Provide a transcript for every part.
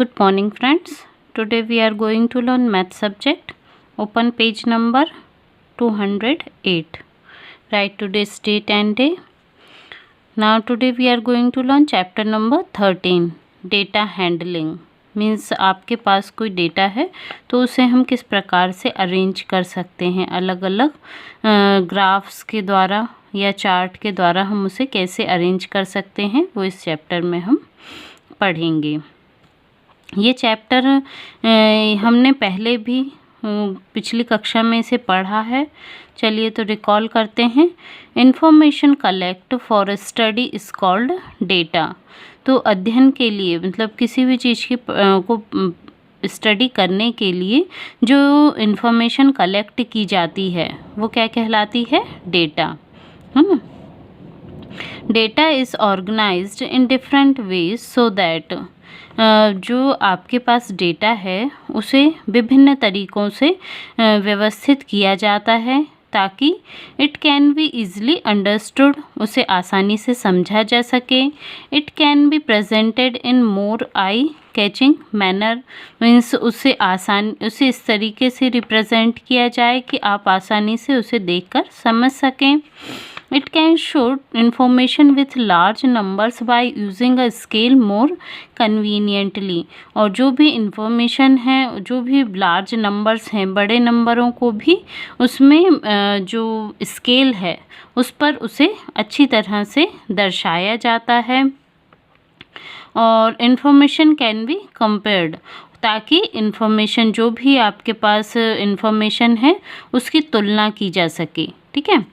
Good morning friends. Today we are going to learn math subject. Open page number 208. Write today's date and day. Now today we are going to learn chapter number 13. Data handling. Means आपके पास कोई data है तो उसे हम किस प्रकार से arrange कर सकते हैं, अलग अलग ग्राफ्स के द्वारा या चार्ट के द्वारा हम उसे कैसे अरेंज कर सकते हैं, वो इस चैप्टर में हम पढ़ेंगे। ये चैप्टर हमने पहले भी पिछली कक्षा में इसे पढ़ा है। चलिए तो रिकॉल करते हैं। Information collect for study is called data. तो अध्ययन के लिए मतलब किसी भी चीज़ की को स्टडी करने के लिए जो इंफॉर्मेशन कलेक्ट की जाती है वो क्या कहलाती है? डेटा, है ना। Data is organised in different ways so that जो आपके पास डेटा है उसे विभिन्न तरीक़ों से व्यवस्थित किया जाता है ताकि it can be easily understood, उसे आसानी से समझा जा सके। It can be presented in more eye catching manner, means उसे इस तरीके से रिप्रेजेंट किया जाए कि आप आसानी से उसे देखकर समझ सकें। It can show information with large numbers by using a scale more conveniently। और जो भी इंफॉर्मेशन है, जो भी लार्ज नंबर्स हैं, बड़े नंबरों को भी उसमें जो स्केल है उस पर उसे अच्छी तरह से दर्शाया जाता है। और इंफॉर्मेशन कैन बी कंपेयर्ड, ताकि इंफॉर्मेशन जो भी आपके पास इंफॉर्मेशन है उसकी तुलना की जा सके। ठीक है।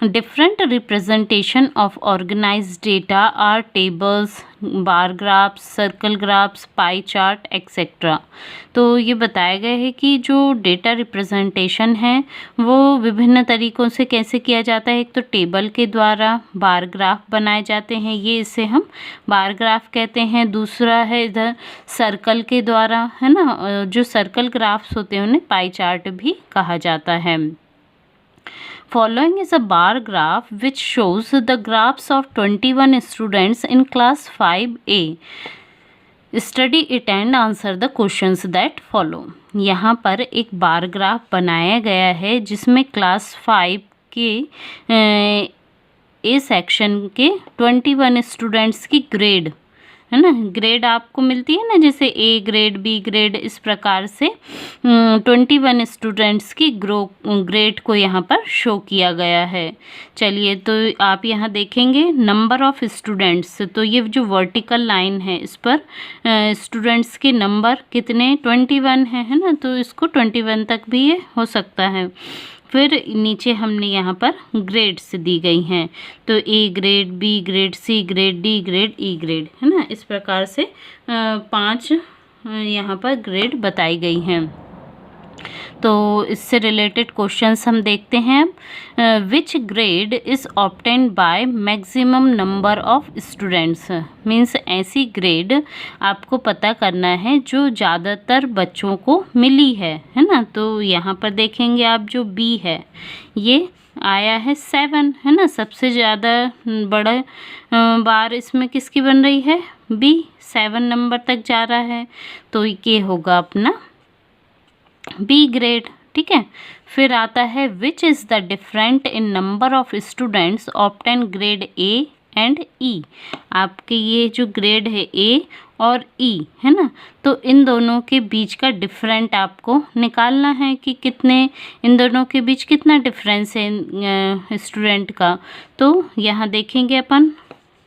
Different representation of organised data are tables, bar graphs, circle graphs, pie chart etcetera. तो ये बताया गया है कि जो डेटा रिप्रेजेंटेशन है वो विभिन्न तरीक़ों से कैसे किया जाता है। एक तो टेबल के द्वारा बार ग्राफ बनाए जाते हैं, ये इसे हम बार ग्राफ कहते हैं। दूसरा है इधर सर्कल के द्वारा, है ना, जो सर्कल ग्राफ्स होते हैं उन्हें पाई चार्ट भी कहा जाता है। Following is a bar graph which shows the graphs of 21 students in class 5A. Study it and answer the questions that follow। यहाँ पर एक बार ग्राफ बनाया गया है जिसमें क्लास 5 के ए सेक्शन के 21 स्टूडेंट्स की ग्रेड, है ना, ग्रेड आपको मिलती है ना, जैसे ए ग्रेड, बी ग्रेड, इस प्रकार से 21 स्टूडेंट्स की ग्रेड को यहाँ पर शो किया गया है। चलिए तो आप यहाँ देखेंगे नंबर ऑफ़ स्टूडेंट्स, तो ये जो वर्टिकल लाइन है इस पर स्टूडेंट्स के नंबर कितने 21 है ना, तो इसको 21 तक भी ये हो सकता है। फिर नीचे हमने यहाँ पर ग्रेड्स दी गई हैं, तो A grade, B grade, C grade, D grade, E grade, है ना, इस प्रकार से 5 यहाँ पर ग्रेड बताई गई हैं। तो इससे रिलेटेड क्वेश्चंस हम देखते हैं। Which grade is obtained by maximum number of students, means ऐसी ग्रेड आपको पता करना है जो ज़्यादातर बच्चों को मिली है ना। तो यहाँ पर देखेंगे आप जो बी है ये आया है 7, है ना, सबसे ज़्यादा बड़ा बार इसमें किसकी बन रही है? बी, 7 नंबर तक जा रहा है, तो ये होगा अपना बी ग्रेड। ठीक है। फिर आता है which is the different in number of students obtain grade A and E. आपके ये जो ग्रेड है ए और ई, है ना, तो इन दोनों के बीच का डिफरेंट आपको निकालना है कि कितने, इन दोनों के बीच कितना डिफरेंस है स्टूडेंट का। तो यहाँ देखेंगे अपन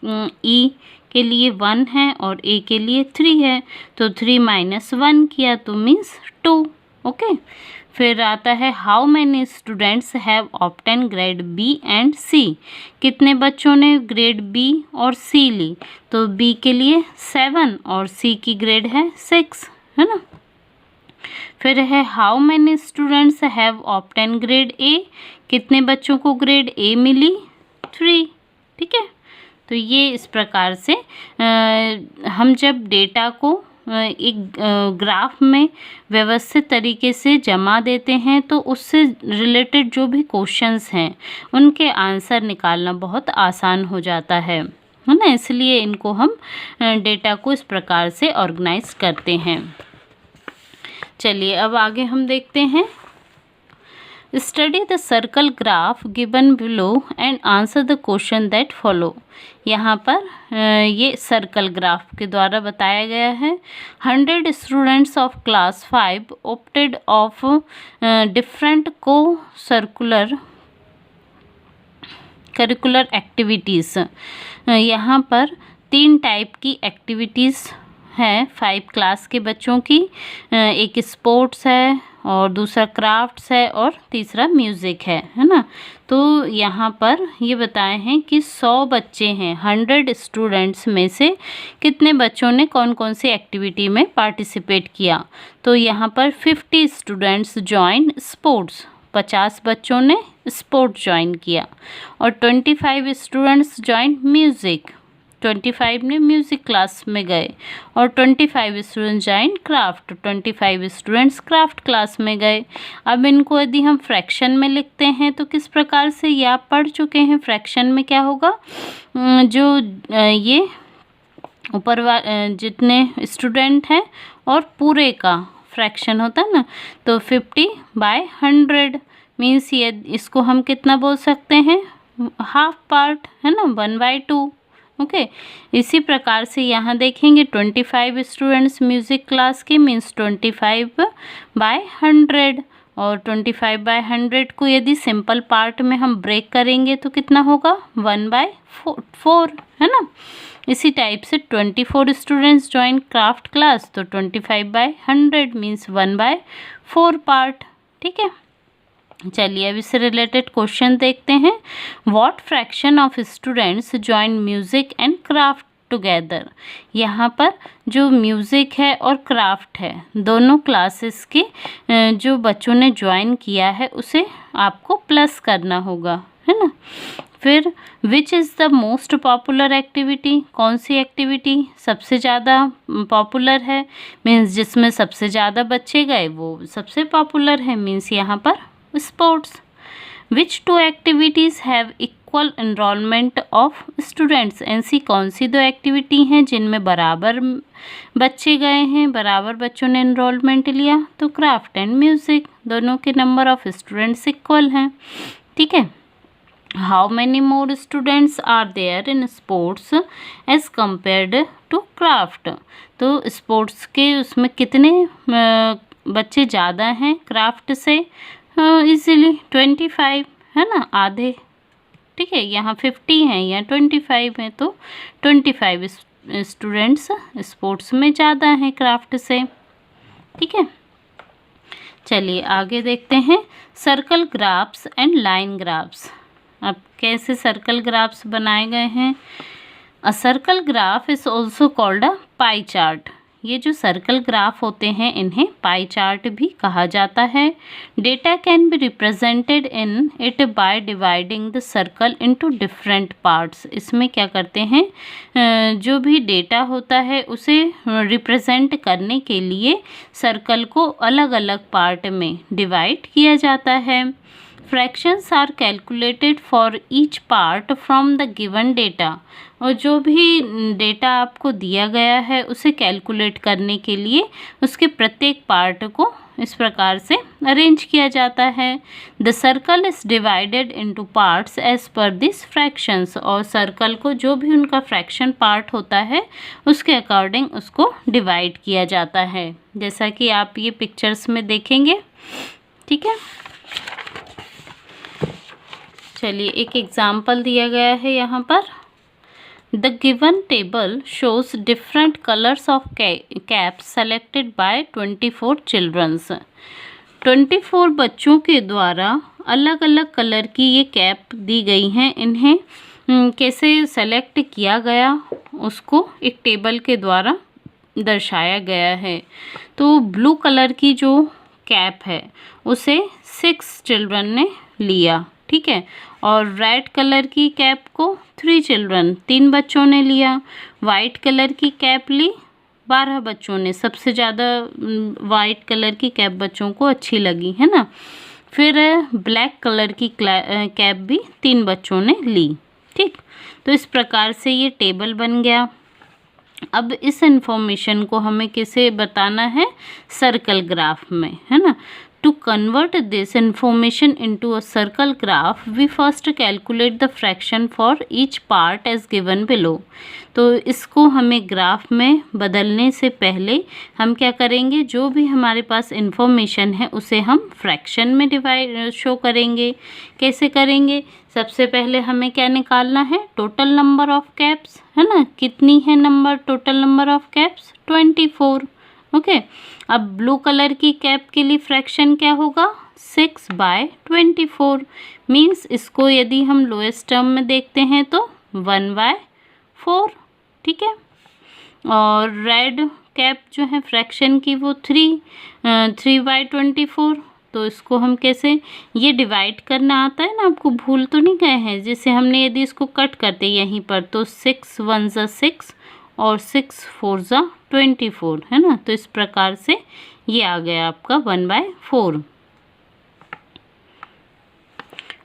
ई के लिए 1 है और ए के लिए 3 है, तो 3 - 1 किया तो मीन्स 2। ओके। फिर आता है how many students have obtain grade B and C. कितने बच्चों ने ग्रेड बी और सी ली, तो बी के लिए 7 और सी की ग्रेड है 6, है ना। फिर है how many students have obtain grade ए। कितने बच्चों को ग्रेड ए मिली? 3। ठीक है। तो ये इस प्रकार से हम जब डेटा को एक ग्राफ में व्यवस्थित तरीके से जमा देते हैं तो उससे रिलेटेड जो भी क्वेश्चंस हैं उनके आंसर निकालना बहुत आसान हो जाता है है ना, इसलिए इनको हम डेटा को इस प्रकार से ऑर्गेनाइज करते हैं। चलिए अब आगे हम देखते हैं। Study the circle graph given below and answer the question that follow. यहाँ पर ये सर्कल ग्राफ के द्वारा बताया गया है। 100 students of class 5 opted of different को करिकुलर एक्टिविटीज़। यहाँ पर 3 टाइप की एक्टिविटीज़ है 5 क्लास के बच्चों की। एक स्पोर्ट्स है और दूसरा क्राफ्ट्स है और तीसरा म्यूज़िक है ना। तो यहाँ पर ये बताए हैं कि 100 बच्चे हैं, 100 स्टूडेंट्स में से कितने बच्चों ने कौन कौन सी एक्टिविटी में पार्टिसिपेट किया। तो यहाँ पर 50 स्टूडेंट्स ज्वाइन स्पोर्ट्स, 50 बच्चों ने स्पोर्ट्स ज्वाइन किया, और 25 स्टूडेंट्स ज्वाइन म्यूज़िक, 25 ने म्यूज़िक क्लास में गए, और 25 student join craft, 25 students craft class में गए। अब इनको यदि हम फ्रैक्शन में लिखते हैं तो किस प्रकार से, ये आप पढ़ चुके हैं। फ्रैक्शन में क्या होगा, जो ये ऊपर जितने स्टूडेंट हैं और पूरे का फ्रैक्शन होता है ना, तो 50/100 मीन्स ये इसको हम कितना बोल सकते हैं, हाफ पार्ट, है ना, 1/2। ओके इसी प्रकार से यहाँ देखेंगे 25 स्टूडेंट्स म्यूज़िक क्लास के मीन्स 25/100, और 25/100 को यदि सिंपल पार्ट में हम ब्रेक करेंगे तो कितना होगा, 1/4, है ना। इसी टाइप से 24 स्टूडेंट्स ज्वाइन क्राफ्ट क्लास, तो 25/100 मीन्स 1/4 पार्ट। ठीक है, चलिए अब इससे रिलेटेड क्वेश्चन देखते हैं। What fraction of students join music and craft together. यहाँ पर जो म्यूज़िक है और क्राफ्ट है, दोनों क्लासेस के जो बच्चों ने ज्वाइन किया है उसे आपको प्लस करना होगा, है ना। फिर विच is the most popular activity, कौन सी एक्टिविटी सबसे ज़्यादा पॉपुलर है, मीन्स जिसमें सबसे ज़्यादा बच्चे गए वो सबसे पॉपुलर है, मीन्स यहाँ पर sports. Which 2 activities have equal enrolment of students. ऐसी कौन सी 2 एक्टिविटी हैं जिनमें बराबर बच्चे गए हैं, बराबर बच्चों ने एनरोलमेंट लिया, तो क्राफ्ट एंड म्यूज़िक, दोनों के नंबर ऑफ स्टूडेंट्स इक्वल हैं। ठीक है, how many more students are there in sports as compared to craft. तो स्पोर्ट्स के उसमें कितने बच्चे ज़्यादा हैं क्राफ्ट से, इजीली 25, है ना, आधे। ठीक है, यहाँ 50 हैं, यहाँ 25 हैं, तो 25 स्टूडेंट्स स्पोर्ट्स में ज़्यादा हैं क्राफ्ट से। ठीक है, चलिए आगे देखते हैं। Circle graphs and line graphs. अब कैसे सर्कल ग्राफ्स बनाए गए हैं। अ circle graph is also called a pie chart. ये जो सर्कल ग्राफ होते हैं इन्हें पाई चार्ट भी कहा जाता है। Data can be represented in it by dividing the circle into different parts. इसमें क्या करते हैं, जो भी डेटा होता है उसे रिप्रेजेंट करने के लिए सर्कल को अलग अलग पार्ट में डिवाइड किया जाता है। Fractions are calculated for each part from the given data. और जो भी डेटा आपको दिया गया है उसे कैलकुलेट करने के लिए उसके प्रत्येक पार्ट को इस प्रकार से अरेंज किया जाता है। The circle is divided into parts as per this fractions. और सर्कल को जो भी उनका फ्रैक्शन पार्ट होता है उसके अकॉर्डिंग उसको डिवाइड किया जाता है, जैसा कि आप ये पिक्चर्स में देखेंगे। ठीक है, चलिए एक एग्जाम्पल दिया गया है यहाँ पर। The given table shows different colours of caps selected by 24 childrens. 24 बच्चों के द्वारा अलग अलग कलर की ये कैप दी गई हैं। इन्हें कैसे सेलेक्ट किया गया उसको एक टेबल के द्वारा दर्शाया गया है। तो ब्लू कलर की जो कैप है उसे 6 चिल्ड्रन ने लिया। ठीक है, और रेड कलर की कैप को 3 चिल्ड्रन, 3 बच्चों ने लिया। वाइट कलर की कैप ली 12 बच्चों ने, सबसे ज़्यादा वाइट कलर की कैप बच्चों को अच्छी लगी, है ना। फिर ब्लैक कलर की कैप भी 3 बच्चों ने ली। ठीक, तो इस प्रकार से ये टेबल बन गया। अब इस इंफॉर्मेशन को हमें किसे बताना है, सर्कल ग्राफ में, है ना। To convert this information into a circle graph we first calculate the fraction for each part as given below. तो इसको हमें ग्राफ में बदलने से पहले हम क्या करेंगे, जो भी हमारे पास इंफॉर्मेशन है उसे हम फ्रैक्शन में डिवाइड शो करेंगे। कैसे करेंगे, सबसे पहले हमें क्या निकालना है, टोटल नंबर ऑफ कैप्स, है ना। कितनी है number, total number of caps 24। Okay, अब ब्लू कलर की कैप के लिए फ्रैक्शन क्या होगा, 6/24। मीन्स इसको यदि हम लोएस्ट टर्म में देखते हैं तो 1/4, ठीक है। और रेड कैप जो है फ्रैक्शन की वो 3/24। तो इसको हम कैसे, ये डिवाइड करना आता है ना आपको, भूल तो नहीं गए हैं। जैसे हमने यदि इसको कट करते यहीं पर तो 6 1 ज़ा 6 और 6 4 ज़ा 24, है ना। तो इस प्रकार से ये आ गया आपका 1/4।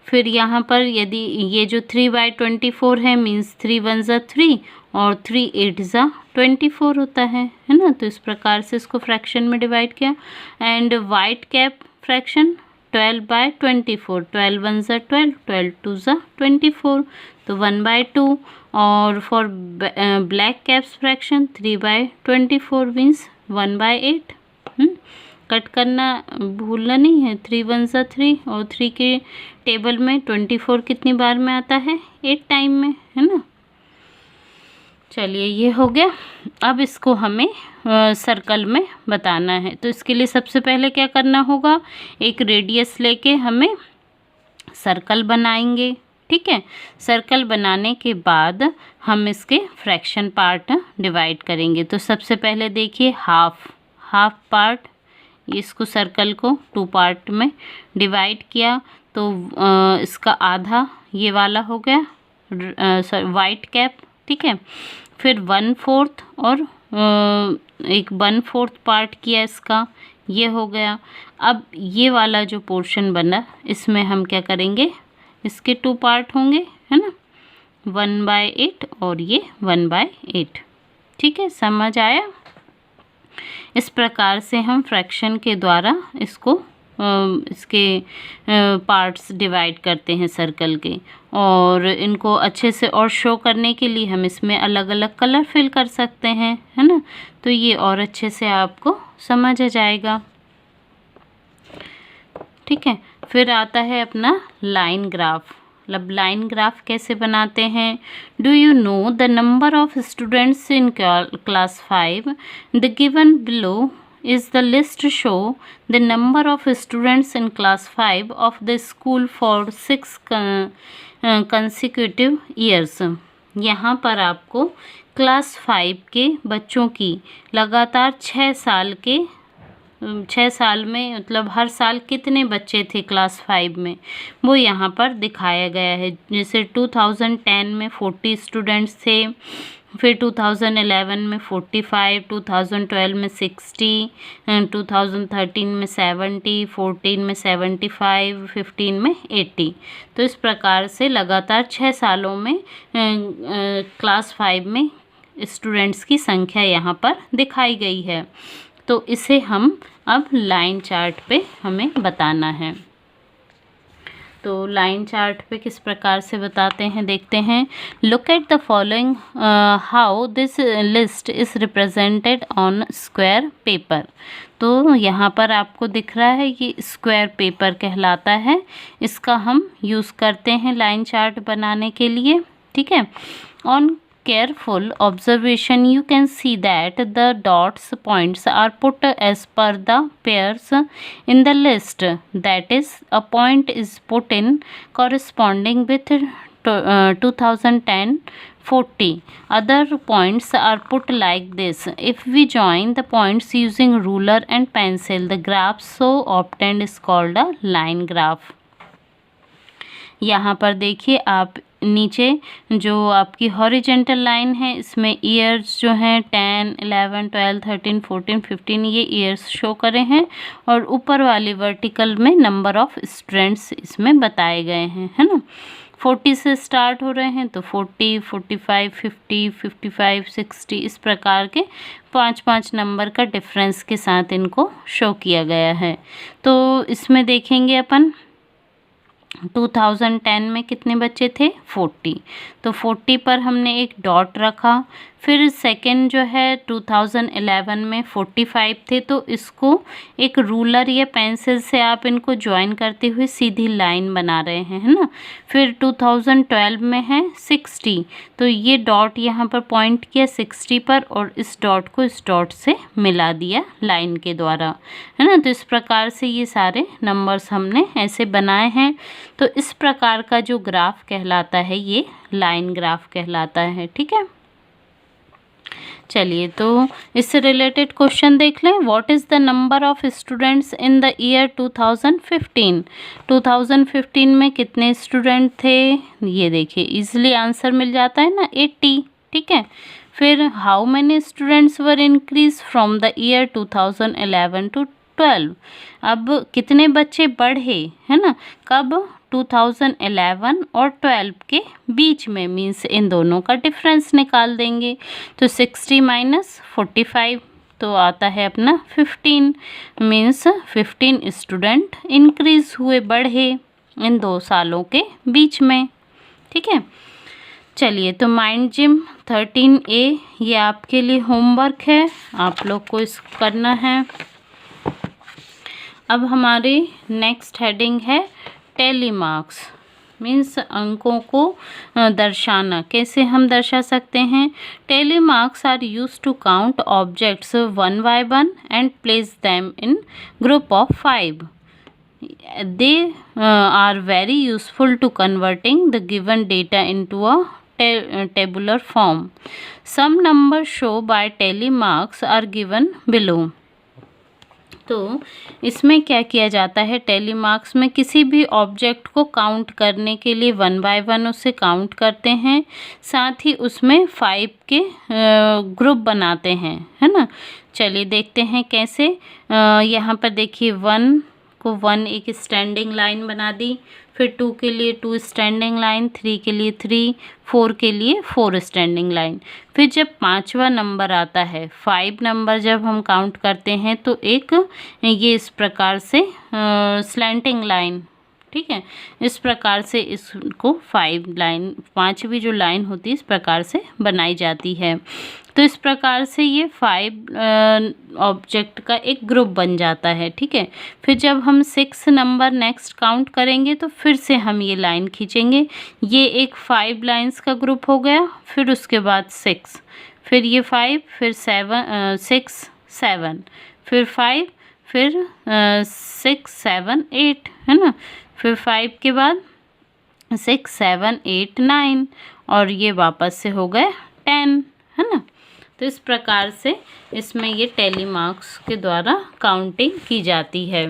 फिर यहाँ पर यदि ये जो 3/24 है मीन्स 3 1 ज़ा 3 और 3 8 ज़ा 24 होता है ना। तो इस प्रकार से इसको फ्रैक्शन में डिवाइड किया। एंड वाइट कैप फ्रैक्शन 12/24, 12 1 ज़ा 12, 12 2 ज़ा 24, तो 1/2। और for black caps fraction 3/24 means 1/8। Cut करना भूलना नहीं है, 3 1 ज़ा 3 और 3 के टेबल में 24 कितनी बार में आता है, 8 टाइम में, है ना। चलिए ये हो गया। अब इसको हमें सर्कल में बताना है। तो इसके लिए सबसे पहले क्या करना होगा, एक रेडियस लेके हमें सर्कल बनाएंगे, ठीक है। सर्कल बनाने के बाद हम इसके फ्रैक्शन पार्ट डिवाइड करेंगे। तो सबसे पहले देखिए हाफ पार्ट, इसको सर्कल को 2 पार्ट में डिवाइड किया तो इसका आधा ये वाला हो गया वाइट कैप, ठीक है। फिर 1/4 और एक 1/4 पार्ट किया इसका, ये हो गया। अब ये वाला जो पोर्शन बना इसमें हम क्या करेंगे, इसके 2 पार्ट होंगे, है ना, 1/8 और ये 1/8, ठीक है। समझ आया। इस प्रकार से हम फ्रैक्शन के द्वारा इसको इसके पार्ट्स डिवाइड करते हैं सर्कल के। और इनको अच्छे से और शो करने के लिए हम इसमें अलग अलग कलर फिल कर सकते हैं, है ना। तो ये और अच्छे से आपको समझ आ जाएगा, ठीक है। फिर आता है अपना लाइन ग्राफ। मतलब लाइन ग्राफ कैसे बनाते हैं, do you know the number of students in class 5, the given below is the list show the number of students in class 5 of the school for 6 consecutive years। यहाँ पर आपको class 5 के बच्चों की लगातार 6 साल में मतलब हर साल कितने बच्चे थे क्लास 5 में, वो यहाँ पर दिखाया गया है। जैसे 2010 में 40 स्टूडेंट्स थे, फिर 2011 में 45, 2012 में 60, 2013 में 70, 14 में 75, 15 में 80। तो इस प्रकार से लगातार 6 सालों में क्लास 5 में स्टूडेंट्स की संख्या यहाँ पर दिखाई गई है। तो इसे हम अब लाइन चार्ट पे हमें बताना है। तो लाइन चार्ट पे किस प्रकार से बताते हैं देखते हैं। Look at the following how this list is represented on square paper. तो यहाँ पर आपको दिख रहा है ये स्क्वायर पेपर कहलाता है, इसका हम यूज़ करते हैं लाइन चार्ट बनाने के लिए, ठीक है। On careful observation you can see that the dots points are put as per the pairs in the list, that is a point is put in corresponding with 2010 40 other points are put like this. If we join the points using ruler and pencil, the graph so obtained is called a line graph। यहाँ पर देखिए आप नीचे जो आपकी horizontal line है इसमें years जो हैं 10, 11, 12, 13, 14, 15 ये ईयर्स शो करे हैं, और ऊपर वाली वर्टिकल में नंबर ऑफ स्टूडेंट्स इसमें बताए गए हैं, है ना। 40 से स्टार्ट हो रहे हैं तो 40, 45, 50, 55, 60 इस प्रकार के 5-5 नंबर का डिफरेंस के साथ इनको शो किया गया है। तो इसमें देखेंगे अपन 2010 में कितने बच्चे थे 40, तो 40 पर हमने एक डॉट रखा। फिर सेकंड जो है 2011 में 45 थे, तो इसको एक रूलर या पेंसिल से आप इनको ज्वाइन करते हुए सीधी लाइन बना रहे हैं, है ना। फिर 2012 में है 60, तो ये डॉट यहाँ पर पॉइंट किया 60 पर और इस डॉट को इस डॉट से मिला दिया लाइन के द्वारा, है ना। तो इस प्रकार से ये सारे नंबर्स हमने ऐसे बनाए हैं। तो इस प्रकार का जो ग्राफ कहलाता है ये लाइन ग्राफ कहलाता है, ठीक है। चलिए तो इससे रिलेटेड क्वेश्चन देख लें। What is the number of students in the year 2015? 2015 में कितने स्टूडेंट थे? ये देखिए इजीली आंसर मिल जाता है ना, 80, ठीक है। फिर how many students were increase from the year 2011 to 12? अब कितने बच्चे बढ़े, है ना, कब? 2011 और 12 के बीच में, मीन्स इन दोनों का डिफरेंस निकाल देंगे। तो 60 माइनस 45 तो आता है अपना 15, मीन्स 15 स्टूडेंट इंक्रीज हुए, बढ़े इन 2 सालों के बीच में, ठीक है। चलिए तो माइंड जिम 13A ये आपके लिए होमवर्क है, आप लोग को इसको करना है। अब हमारी नेक्स्ट हेडिंग है टेली मार्क्स, मीन्स अंकों को दर्शाना। कैसे हम दर्शा सकते हैं? Tally marks are use to count objects 1 by 1 and place them in group of 5. They are very useful to converting the given data into a tabular form. Some numbers shown by tally marks are given below. तो इसमें क्या किया जाता है, tally marks में किसी भी object को काउंट करने के लिए 1 by 1 उसे काउंट करते हैं, साथ ही उसमें 5 के ग्रुप बनाते हैं, है ना। चलिए देखते हैं कैसे। यहाँ पर देखिए 1 को 1 एक स्टैंडिंग लाइन बना दी, फिर 2 के लिए 2 स्टैंडिंग लाइन, 3 के लिए 3, 4 के लिए 4 स्टैंडिंग लाइन। फिर जब 5वां नंबर आता है, 5 नंबर जब हम काउंट करते हैं तो एक ये इस प्रकार से स्लैंटिंग लाइन, ठीक है, इस प्रकार से इसको 5वीं जो लाइन होती है इस प्रकार से बनाई जाती है। तो इस प्रकार से ये 5 ऑब्जेक्ट का एक ग्रुप बन जाता है, ठीक है। फिर जब हम 6 नंबर नेक्स्ट काउंट करेंगे तो फिर से हम ये लाइन खींचेंगे, ये एक 5 लाइंस का ग्रुप हो गया। फिर उसके बाद 6, फिर ये 5, फिर 6 7, फिर 5, फिर 6 7 8, है ना। फिर 5 के बाद 6 7 8 9 और ये वापस से हो गए 10, है ना। तो इस प्रकार से इसमें ये टेली मार्क्स के द्वारा काउंटिंग की जाती है।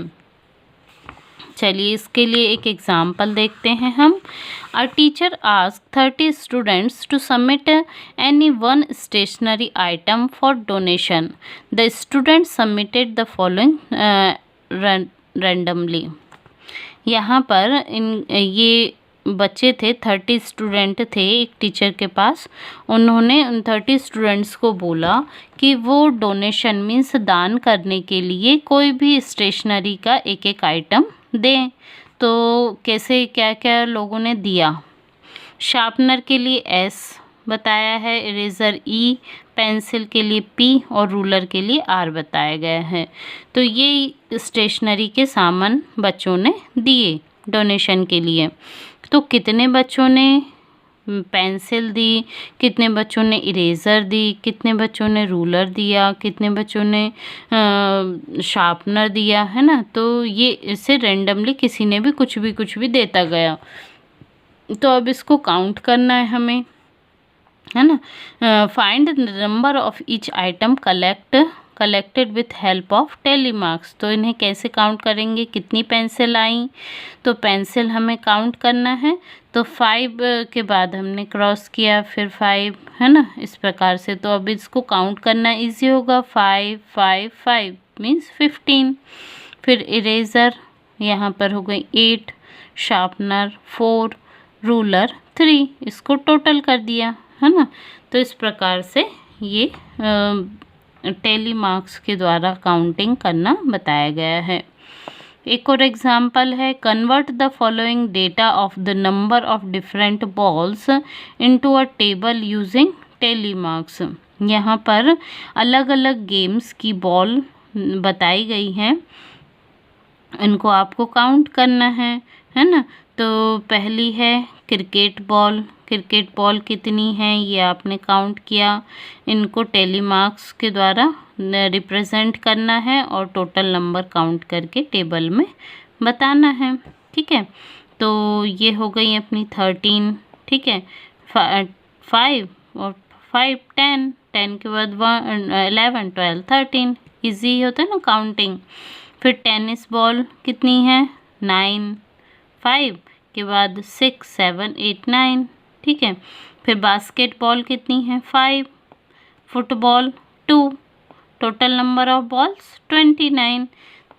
चलिए इसके लिए एक एग्जाम्पल देखते हैं हम। A teacher ask 30 students to submit any one stationery item for donation. The student submitted the following randomly. यहाँ पर ये बच्चे थे, 30 स्टूडेंट थे एक टीचर के पास। उन्होंने उन 30 स्टूडेंट्स को बोला कि वो डोनेशन मीन्स दान करने के लिए कोई भी स्टेशनरी का एक एक आइटम दें। तो कैसे क्या क्या लोगों ने दिया? शार्पनर के लिए S बताया है, इरेज़र E, पेंसिल के लिए P और रूलर के लिए R बताया गया है। तो ये स्टेशनरी के सामान बच्चों ने दिए डोनेशन के लिए। तो कितने बच्चों ने पेंसिल दी, कितने बच्चों ने इरेज़र दी, कितने बच्चों ने रूलर दिया, कितने बच्चों ने शार्पनर दिया, है ना। तो ये इससे रैंडमली किसी ने भी कुछ भी देता गया। तो अब इसको काउंट करना है हमें, है ना। Find the number of each item collected with help of tally marks. तो इन्हें कैसे काउंट करेंगे? कितनी पेंसिल आई, तो पेंसिल हमें काउंट करना है। तो 5 के बाद हमने क्रॉस किया, फिर 5, है ना, इस प्रकार से। तो अब इसको काउंट करना इजी होगा, 5 5 5 मीन्स 15। फिर इरेज़र यहाँ पर हो गई 8, शार्पनर 4, रूलर 3, इसको टोटल कर दिया है ना। तो इस प्रकार से ये टैली मार्क्स के द्वारा काउंटिंग करना बताया गया है। एक और एग्जाम्पल है, convert the following data of the number of different balls into a table using tally marks. यहाँ पर अलग अलग गेम्स की बॉल बताई गई हैं, इनको आपको काउंट करना है ना। तो पहली है क्रिकेट बॉल कितनी है ये आपने काउंट किया, इनको टैली मार्क्स के द्वारा रिप्रेजेंट करना है और टोटल नंबर काउंट करके टेबल में बताना है। ठीक है, तो ये हो गई अपनी 13। ठीक है, 5 और 5 10 के बाद 11 12 13, ईजी होता है ना काउंटिंग। फिर टेनिस बॉल कितनी है 9, 5 के बाद 6 7 8 9। ठीक है, फिर बास्केटबॉल कितनी है 5, football 2, total number of balls 29।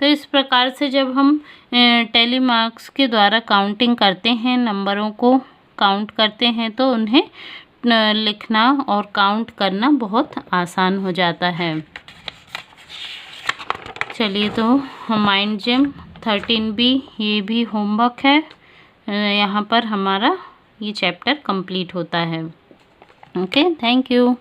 तो इस प्रकार से जब हम टैली मार्क्स के द्वारा काउंटिंग करते हैं, नंबरों को काउंट करते हैं, तो उन्हें लिखना और काउंट करना बहुत आसान हो जाता है। चलिए, तो माइंड जिम 13B ये भी होमवर्क है, यहाँ पर हमारा ये चैप्टर कंप्लीट होता है। Okay, thank you.